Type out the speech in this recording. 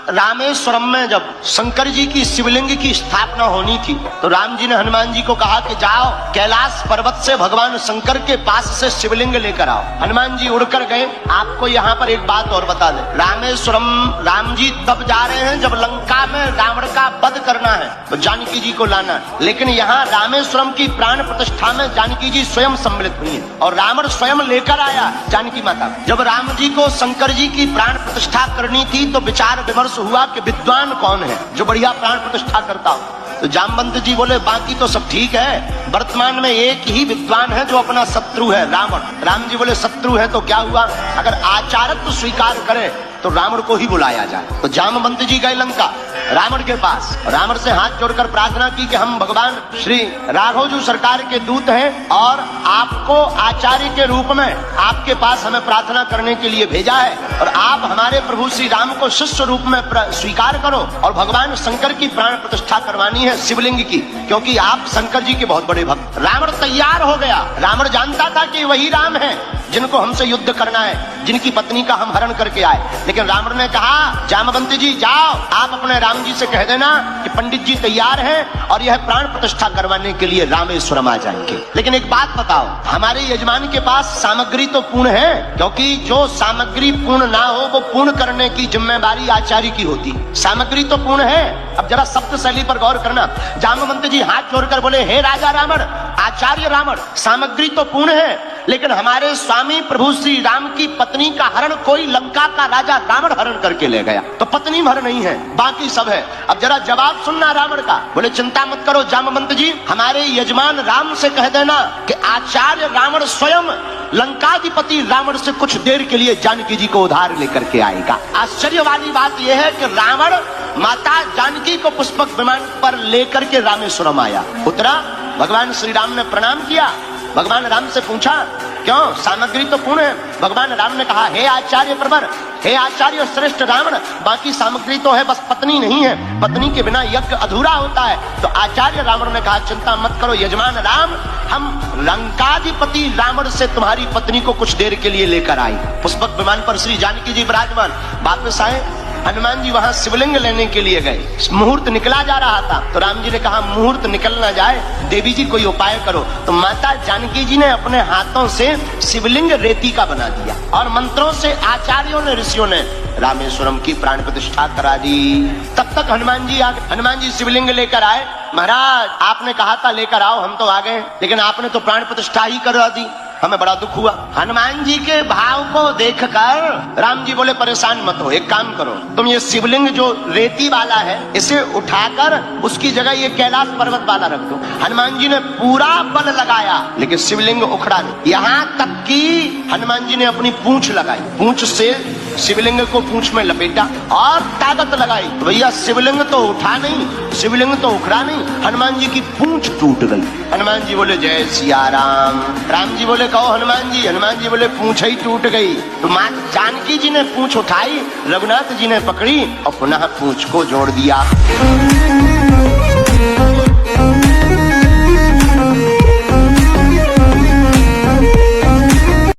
रामेश्वरम में जब शंकर जी की शिवलिंग की स्थापना होनी थी तो राम जी ने हनुमान जी को कहा कि जाओ कैलाश पर्वत से भगवान शंकर के पास से शिवलिंग लेकर आओ। हनुमान जी उड़कर गए। आपको यहाँ पर एक बात और बता दें, रामेश्वरम राम जी तब जा रहे हैं जब लंका में रावण का वध करना है तो जानकी जी को लाना है, लेकिन यहाँ रामेश्वरम की प्राण प्रतिष्ठा में जानकी जी स्वयं सम्मिलित हुई है और रावण स्वयं लेकर आया जानकी माता। जब राम जी को शंकर जी की प्राण प्रतिष्ठा करनी थी तो विचार विमर्श हुआ कि विद्वान कौन है जो बढ़िया प्राण प्रतिष्ठा करता हो। तो जामवंत जी बोले बाकी तो सब ठीक है, वर्तमान में एक ही विद्वान है जो अपना शत्रु है, रावण। राम जी बोले शत्रु है तो क्या हुआ, अगर आचार्यत्व स्वीकार करे तो रावण को ही बुलाया जाए। तो जामवंत जी गए लंका रावण के पास, रावण से हाथ जोड़कर प्रार्थना की कि हम भगवान श्री राघवजू सरकार के दूत हैं और आपको आचार्य के रूप में आपके पास हमें प्रार्थना करने के लिए भेजा है और आप हमारे प्रभु श्री राम को शिष्य रूप में स्वीकार करो और भगवान शंकर की प्राण प्रतिष्ठा करवानी है शिवलिंग की, क्योंकि आप शंकर जी के बहुत बड़े भक्त। रावण तैयार हो गया। रावण जानता था कि वही राम है जिनको हमसे युद्ध करना है, जिनकी पत्नी का हम हरण करके आए। लेकिन रावण ने कहा जामवंत जी जाओ, आप अपने राम जी से कह देना कि पंडित जी तैयार हैं और यह प्राण प्रतिष्ठा करवाने के लिए रामेश्वरम आ जाएंगे। लेकिन एक बात बताओ, हमारे यजमान के पास सामग्री तो पूर्ण है, क्योंकि जो सामग्री पूर्ण ना हो वो पूर्ण करने की जिम्मेदारी आचार्य की होती। सामग्री तो पूर्ण है। अब जरा शब्द शैली पर गौर करना। जामवंत जी हाथ जोड़कर बोले हे राजा रावण, आचार्य रावण, सामग्री तो पूर्ण है लेकिन हमारे स्वामी प्रभु श्री राम की पत्नी का हरण कोई लंका का राजा रावण हरण करके ले गया, तो पत्नी भर नहीं है, बाकी सब है। अब जरा जवाब सुनना रावण का। बोले चिंता मत करो जामवंत जी, हमारे यजमान राम से कह देना कि आचार्य रावण स्वयं लंकाधिपति रावण से कुछ देर के लिए जानकी जी को उधार लेकर के आएगा। आश्चर्य वाली बात यह है कि रावण माता जानकी को पुष्पक विमान पर लेकर के रामेश्वरम आया, उतरा, भगवान श्री राम ने प्रणाम किया। भगवान राम से पूछा क्यों, सामग्री तो पूर्ण है। भगवान राम ने कहा हे आचार्य प्रवर, हे आचार्य श्रेष्ठ रावण, बाकी सामग्री तो है, बस पत्नी नहीं है, पत्नी के बिना यज्ञ अधूरा होता है। तो आचार्य रावण ने कहा चिंता मत करो यजमान राम, हम लंकाधिपति रावण से तुम्हारी पत्नी को कुछ देर के लिए लेकर आए। पुष्पक विमान पर श्री जानकी जी विराजमान। वापस आए, हनुमान जी वहां शिवलिंग लेने के लिए गए। मुहूर्त निकला जा रहा था तो राम जी ने कहा मुहूर्त निकल ना जाए, देवी जी कोई उपाय करो। तो माता जानकी जी ने अपने हाथों से शिवलिंग रेती का बना दिया और मंत्रों से आचार्यों ने ऋषियों ने रामेश्वरम की प्राण प्रतिष्ठा करा दी। तब तक हनुमान जी शिवलिंग लेकर आए। महाराज आपने कहा था लेकर आओ, हम तो आ गए, लेकिन आपने तो प्राण प्रतिष्ठा ही करा दी, हमें बड़ा दुख हुआ। हनुमान जी के भाव को देखकर राम जी बोले परेशान मत हो, एक काम करो, तुम ये शिवलिंग जो रेती वाला है इसे उठाकर उसकी जगह ये कैलाश पर्वत वाला रख दो। हनुमान जी ने पूरा बल लगाया लेकिन शिवलिंग उखड़ा नहीं। यहाँ तक कि हनुमान जी ने अपनी पूंछ लगाई, पूंछ से शिवलिंग को पूंछ में लपेटा और ताकत लगाई, तो भैया शिवलिंग तो उठा नहीं, शिवलिंग तो उखड़ा नहीं, हनुमान जी की पूंछ टूट गई। हनुमान जी बोले जय सिया राम। राम जी बोले कहो हनुमान जी बोले पूंछ ही टूट गई। तो मां जानकी जी ने पूंछ उठाई, रघुनाथ जी ने पकड़ी और पुनः पूंछ को जोड़ दिया।